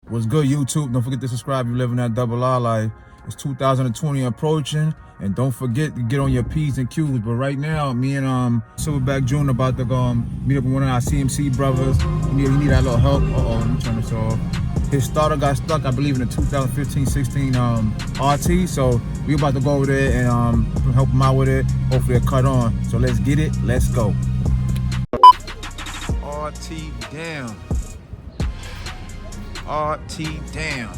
What's good, YouTube? Don't forget to subscribe if you're living that double R life. It's 2020 approaching, and don't forget to get on your P's and Q's. But right now, me and Silverback June about to go meet up with one of our CMC brothers. He need our little help. Let me turn this off. His starter got stuck, I believe, in the 2015-16 RT. So we about to go over there and help him out with it. Hopefully it'll cut on. So let's get it. Let's go. RT down. RT down.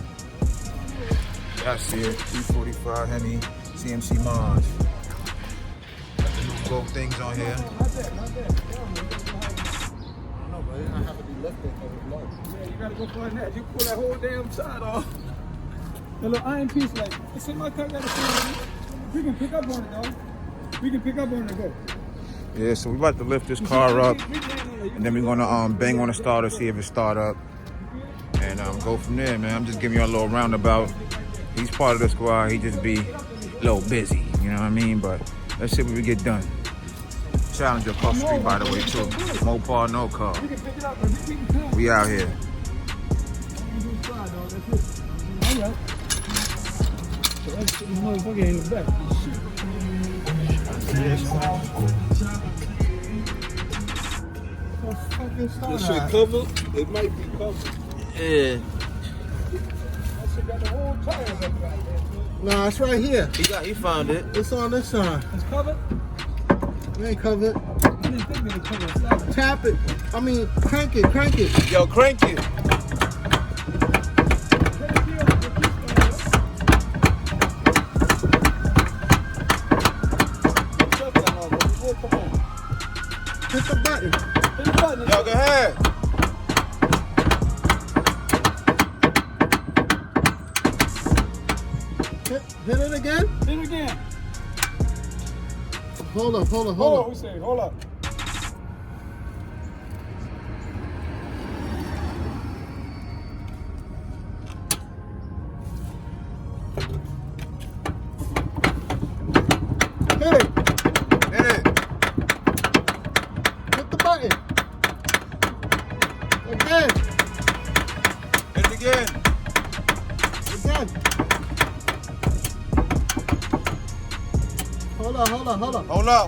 That's it. 345 Henny, CMC Mars. Got the new gold things on here. No, but it don't have to be lifted because it's low. Yeah, you gotta go find that. You pull that whole damn side off. The little iron piece, like, it's in my car, got a we can pick up on it, though. We can pick up on it, go. Yeah, so we about to lift this car up, and then we're gonna bang on the starter, see if it start up, and go from there, man. I'm just giving you a little roundabout. He's part of the squad. He just be a little busy, you know what I mean? But let's see what we get done. Challenger across the street, by the way, too. Mopar, no car. We out here. This shit covered? It might be covered. Yeah. Nah, it's right here. He found it. It's on this side. It's covered? It ain't covered. I didn't think it was covered. Tap it. I mean, crank it, crank it. Yo, crank it. Hit the button. Hit the button. Yo, go ahead. Hit it again? Hit it again. Hold up. We say, hold up. Hit it. Hit it. Hit the button. Again. Hit it again. Again.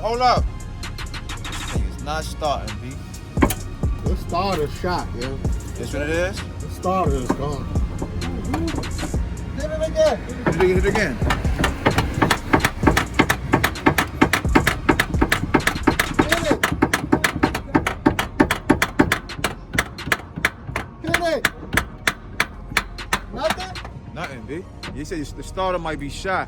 Hold up. This thing is not starting, B. The starter's shot, yeah. This what it is? The starter is gone. Hit it again. Hit it again. Hit it. Nothing? Nothing, B. You said the starter might be shot.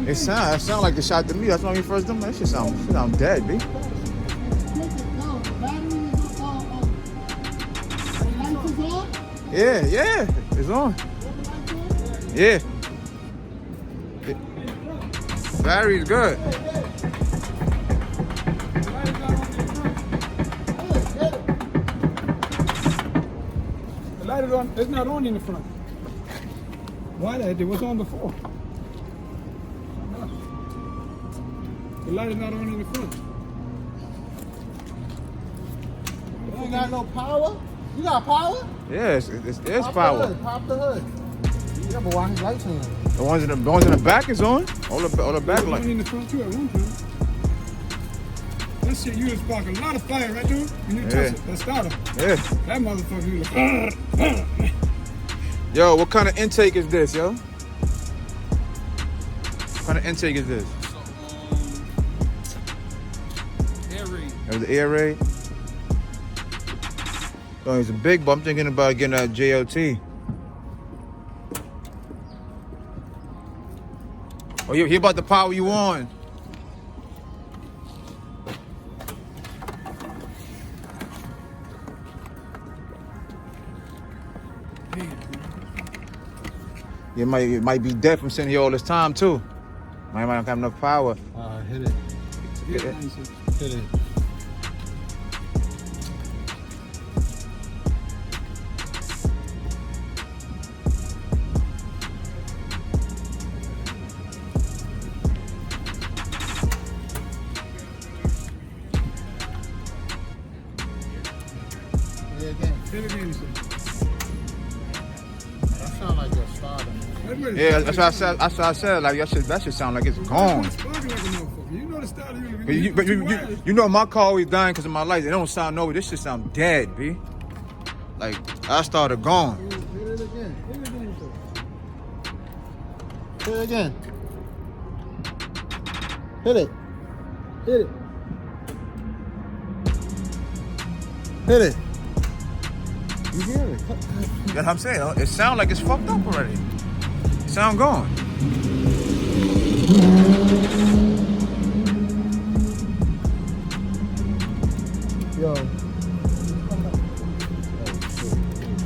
It sound like a shot to me. That's when we first done. That shit sound dead, B. Yeah, it's on. Yeah. Battery's good. The light is on. It's not on in the front. Why that? It was on before. The light is not on in the front. You ain't got no power? You got power? Yeah, there's power. Pop the hood. Yeah, but why his lights on? The ones in the back is on. All the back lights. One in the front too at one time. That shit you was sparking a lot of fire right there. When you touch it, that starter. Yeah. That motherfucker, you like, Yo, what kind of intake is this, yo? What kind of intake is this? air raid. That was the air raid. So it's a big, but I'm thinking about getting a JLT. Oh, he about to power you on. It might be dead from sitting here all this time too. Might not have enough power. Hit it. Hit it. Hit it. ready. Yeah, that's what I said. That's what I said. Like that should sound like it's gone. It's sparking like a motherfucker. You know the style of You know my car always dying because of my lights. It don't sound no. This shit sound dead, B. Like I started going. Hit it again. Hit it again. Hit it. Hit it. Hit it. You hear it? That's what I'm saying. It sound like it's fucked up already. Sound gone. Yo.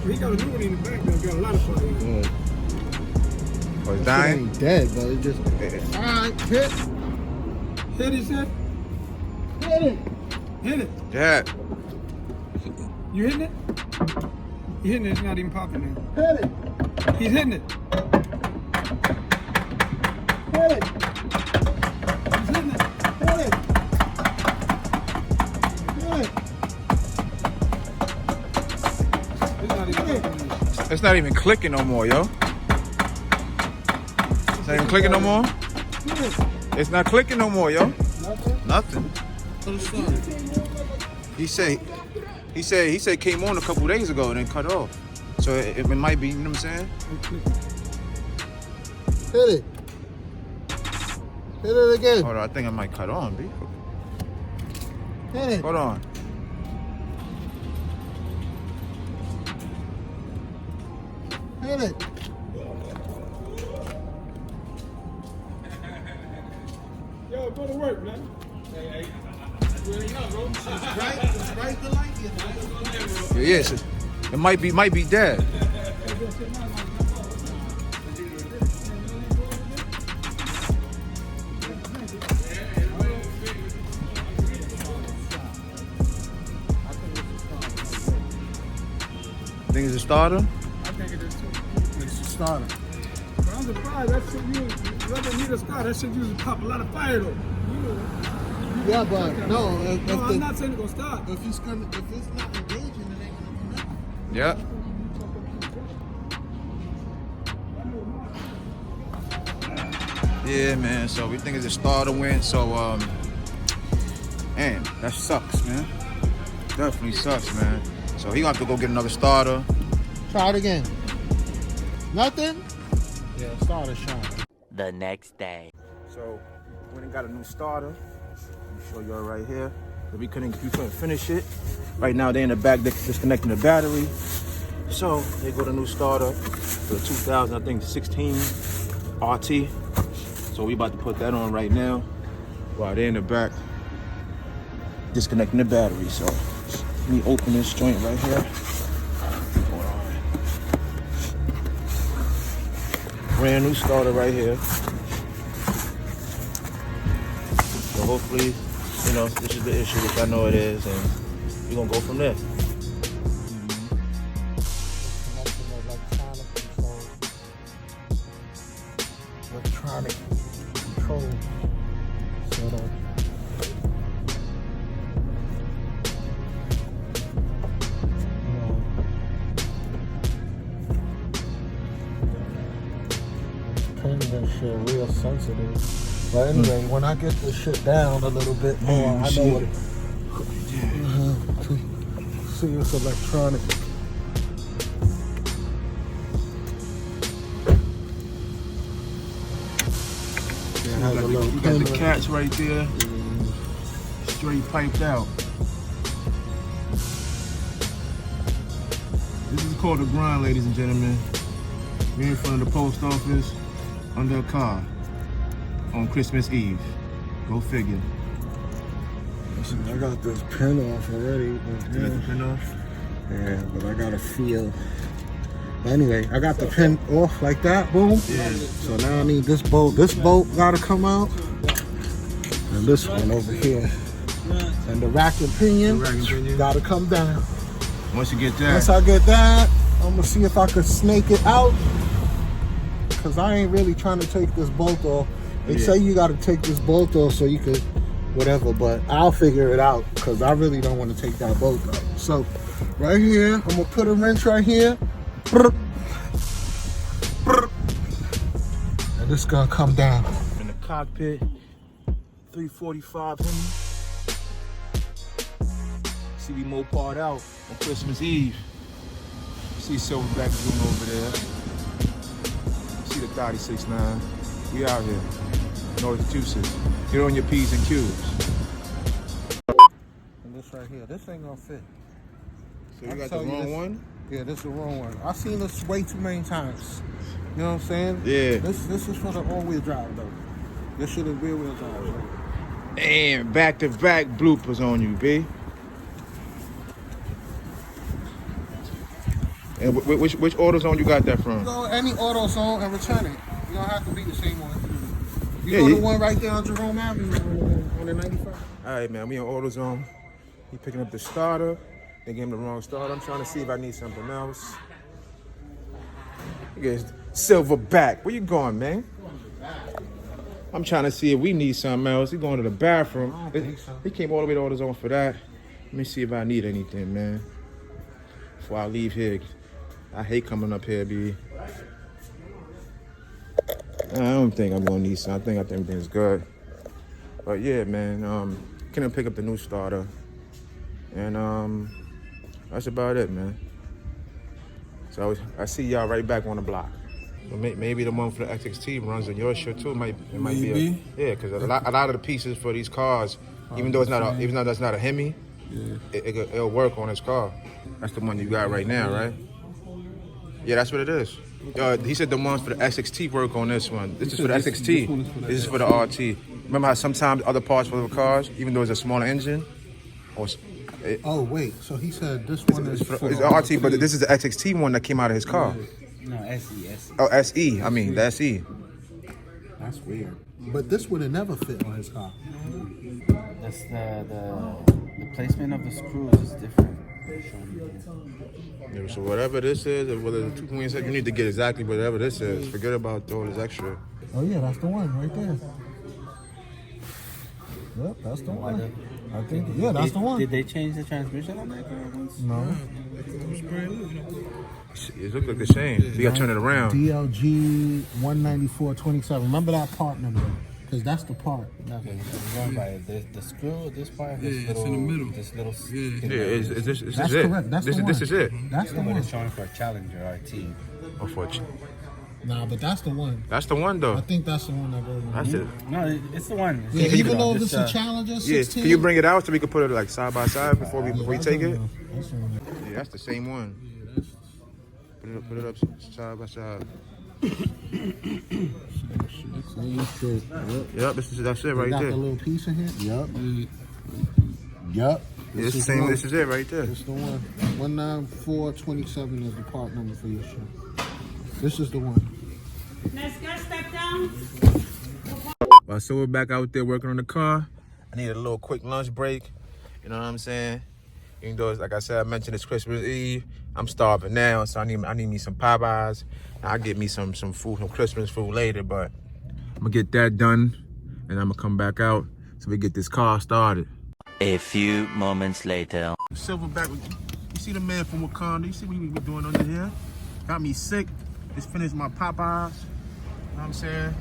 He got a new one in the back though. Got a lot of fire. Oh, it's It dying? ain't dead, but it just. Alright, hit. Hit it, said. Hit it. Hit it. Yeah. You hitting it? You hitting it, it's not even popping now. Hit it. He's hitting it. Hit it. He's hitting it. Hit it. Hit it. It's not even popping now. It's not even clicking no more, yo. It's not even clicking no more. Hit it. It's not clicking no more, yo. Nothing. Nothing. He said it came on a couple days ago and then cut off. So it might be, you know what I'm saying? Hit it. Hit it again. Hold on, I think I might cut on, B. Hit it. Hold on. Hit it. Yo, go to work, man. Yes, it might be dead. Think it's a starter? I think it is too. It's a starter. But I'm surprised that shit you need a start. That shit usually pop a lot of fire though. Yeah, but no. No, I'm not saying it's gonna start. If it's not engaging, it ain't gonna come out. Yeah. Yeah, man. So we think it's a starter win. So man, that sucks, man. Definitely sucks, man. So he gonna have to go get another starter. Try it again. Nothing? Yeah, starter shot. The next day. So we went and got a new starter. Let me show y'all right here. We couldn't finish it. Right now they're in the back, they're disconnecting the battery. So they got a new starter for the 2016 RT. So we about to put that on right now while they're in the back disconnecting the battery. So let me open this joint right here. Hold on. Brand new starter right here. So hopefully, you know, this is the issue, which I know it is, and we're gonna go from there. Electronic control setup. Pins and shit real sensitive. But anyway, when I get this shit down a little bit more, I know what it see it's electronic. You got the cats right there, straight piped out. This is called a grind, ladies and gentlemen. We're in front of the post office, under a car, on Christmas Eve. Go figure. I got this pin off already. But You got the pin off? yeah, but I gotta feel. But anyway, I got the pin off like that, boom. Yeah. So now I need this bolt. This bolt gotta come out. And this one over here. And the rack and pinion, gotta come down. Once you get that, Once I get that, I'm gonna see if I could snake it out. Cause I ain't really trying to take this bolt off. They say you gotta take this bolt off so you could whatever, but I'll figure it out because I really don't want to take that bolt out. So right here, I'm gonna put a wrench right here. this gonna come down. In the cockpit, 345 Hemi. See, we Moped out on Christmas Eve. See Silverback June over there. See the 36.9. We out here, North Massachusetts. Get on your P's and Q's. And this right here, this ain't gonna fit. So you got the wrong one? Yeah, this is the wrong one. I've seen this way too many times. You know what I'm saying? Yeah. This is for the all-wheel drive though. This shit is rear-wheel drive. Right? And back-to-back bloopers on you, B. And which AutoZone you got that from? Go any AutoZone and return it. You don't have to be the same one. You Yeah, go to the one right there on Jerome Avenue on the 95. All right, man, we in AutoZone. He picking up the starter. They gave him the wrong starter. I'm trying to see if I need something else. Look at Silverback. Where you going, man? I'm trying to see if we need something else. He going to the bathroom. I don't think so. He came all the way to AutoZone for that. Let me see if I need anything, man. Before I leave here. I hate coming up here, B. I don't think I'm gonna need something. I think everything's good. But yeah, man, can I pick up the new starter? And that's about it, man. So I see y'all right back on the block. So maybe the one for the XXT runs on your shit too. It might be yeah, because a lot of the pieces for these cars, even though that's not a Hemi, it'll work on this car. That's the one you got right now, right? Yeah, that's what it is. He said the ones for the XXT work on this one. This is for the XXT. This is for the RT. Remember how sometimes other parts for the cars, even though it's a smaller engine, Oh wait, so he said this one is for it's RT, but this is the XXT one that came out of his car. No, SE. Oh, SE. I mean, the SE. That's weird. But this would have never fit on his car. That's the placement of the screws is different. Yeah, so whatever this is, or whether the 2.7, you need to get exactly whatever this is. Forget about all this extra. Oh yeah, that's the one right there. Yep, that's the one. I think, yeah, that's the one. Did they change the transmission on that car once? No. It looks like the same. You gotta turn it around. DLG 19427. Remember that part number? Because that's the part. Okay, wrong by the screw. This part, this little, in the middle. This little. Yeah, this That's is it. correct. That's the one. This is it. That's the What one. it's showing for a Challenger RT. Oh, for Nah, but that's the one. that's the one I though. think that's the one that goes on. That's it. No, it's the one. Yeah, It's even though this, this is a Challenger Yeah. 16. Can you bring it out so we can put it like side by side before we That's take the it? one. That's the one. Yeah, that's the same one. Put it up side by side. Same shit. Yep. Yep, that's it right Got there. the little piece in here. Yep. Yep. Yeah, it's the same. This is it right there. This is the one. 19427 is the part number for your shit. This is the one. Let's go, step down. So we're back out there working on the car. I need a little quick lunch break. You know what I'm saying? Even though, like I said, I mentioned it's Christmas Eve. I'm starving now, so I need me some Popeyes. I'll get me some food, some Christmas food later, but I'm gonna get that done, and I'm gonna come back out so we get this car started. A few moments later. Silverback, you see the man from Wakanda? You see what he was doing under here? Got me sick. Just finished my Popeyes. You know what I'm saying?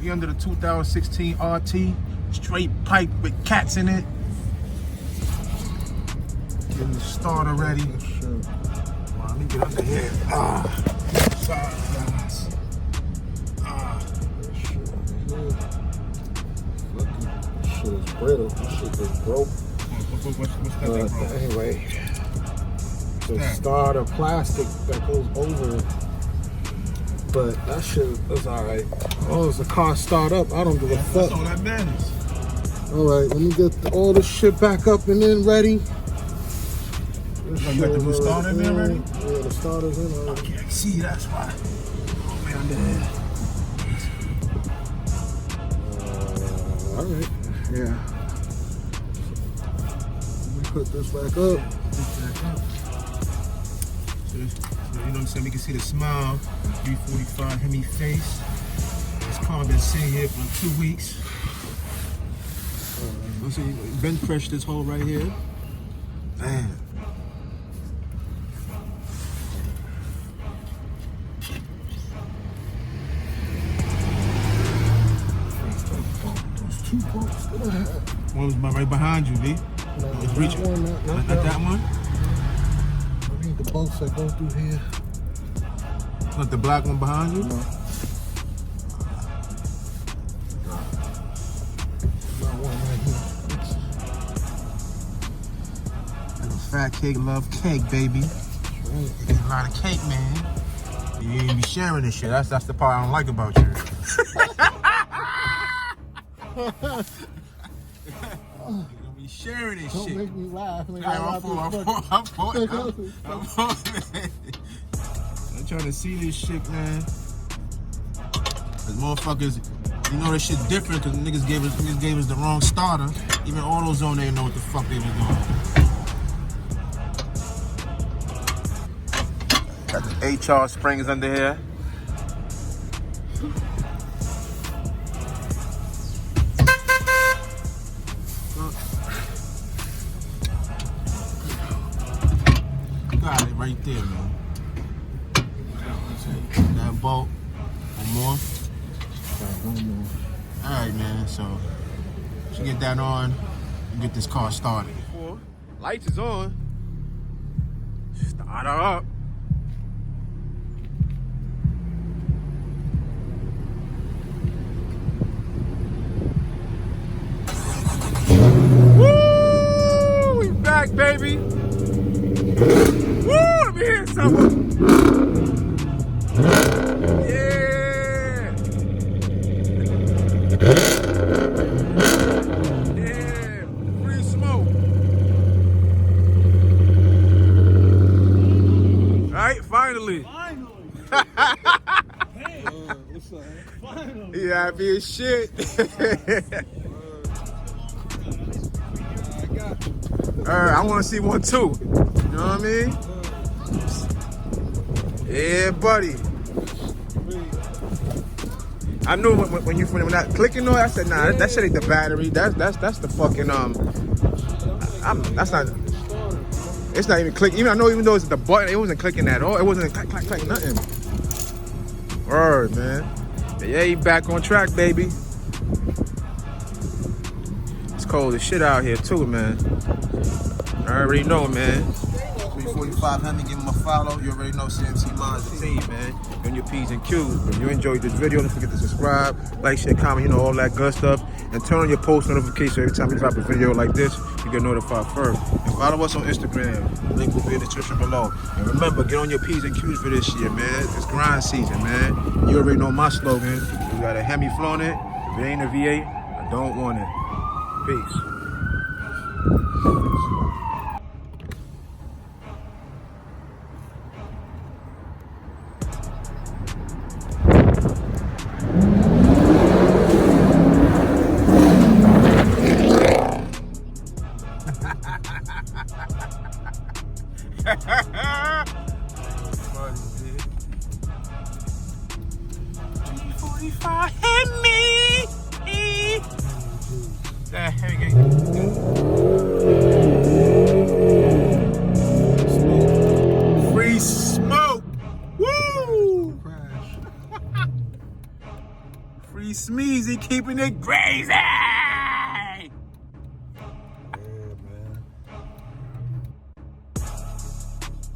We under the 2016 RT, straight pipe with cats in it. Getting the starter ready. Let me get under here. Sorry, guys. Shit is brittle. Shit is broke. What's that thing, bro? Anyway, the starter plastic that goes over it. But that shit is alright. Oh, as the car start up, I don't give a fuck. That's all that matters. Alright, let me get all this shit back up and then ready. Oh, you got the new starter in there already? Yeah, the starter's in already. I can't see, that's why. Oh, man, under here. Alright, yeah. Let me put this back up. So, you know what I'm saying? We can see the smile, 345 Hemi face. This car been sitting here for 2 weeks. So bench press this hole right here. Man. two bolts that I have. One was right behind you, V. No, It's that reaching. one, Not that one? I need the bolts that go through here. Not the black one behind you? No. Got one right here. That's a fat cake, love cake, baby. Right. Eat a lot of cake, man. You ain't be sharing this shit. That's the part I don't like about you. You don't be sharing this Don't shit. make me laugh. Like, I'm trying to see this shit, man. Cause motherfuckers, you know this shit different because niggas gave us the wrong starter. Even AutoZone didn't know what the fuck they was doing. Got the HR springs under here. Got it right there, man. That bolt. One more. Alright, man. So, once you get that on, you get this car started. Lights is on. Start her up. Woo! We back, baby. Woo! Let me hear something. Yeah. Yeah. Free smoke. All right, finally. Hey, what's up? Finally. You happy as shit. I want to see one too. You know what I mean? Yeah, buddy. I knew when that clicking noise, I said, nah, that shit ain't the battery. That's the fucking that's not. It's not even clicking. Even though it's the button, it wasn't clicking at all. It wasn't clack clack clack nothing. Word, man. Yeah, you back on track, baby. It's cold as shit out here too, man. I already know, man. 345 Hemi, give him a follow. You already know CMC Minds the team, man. On your P's and Q's. If you enjoyed this video, don't forget to subscribe, like, share, comment, you know, all that good stuff. And turn on your post notifications every time we drop a video like this, you get notified first. And follow us on Instagram. Link will be in the description below. And remember, get on your P's and Q's for this year, man. It's grind season, man. You already know my slogan. You got a Hemi flaunt it. If it ain't a V8, I don't want it. Peace. Funny, dude. 345 Hemi. That Hemi. Free smoke. Woo! Free Smeezy keeping it crazy.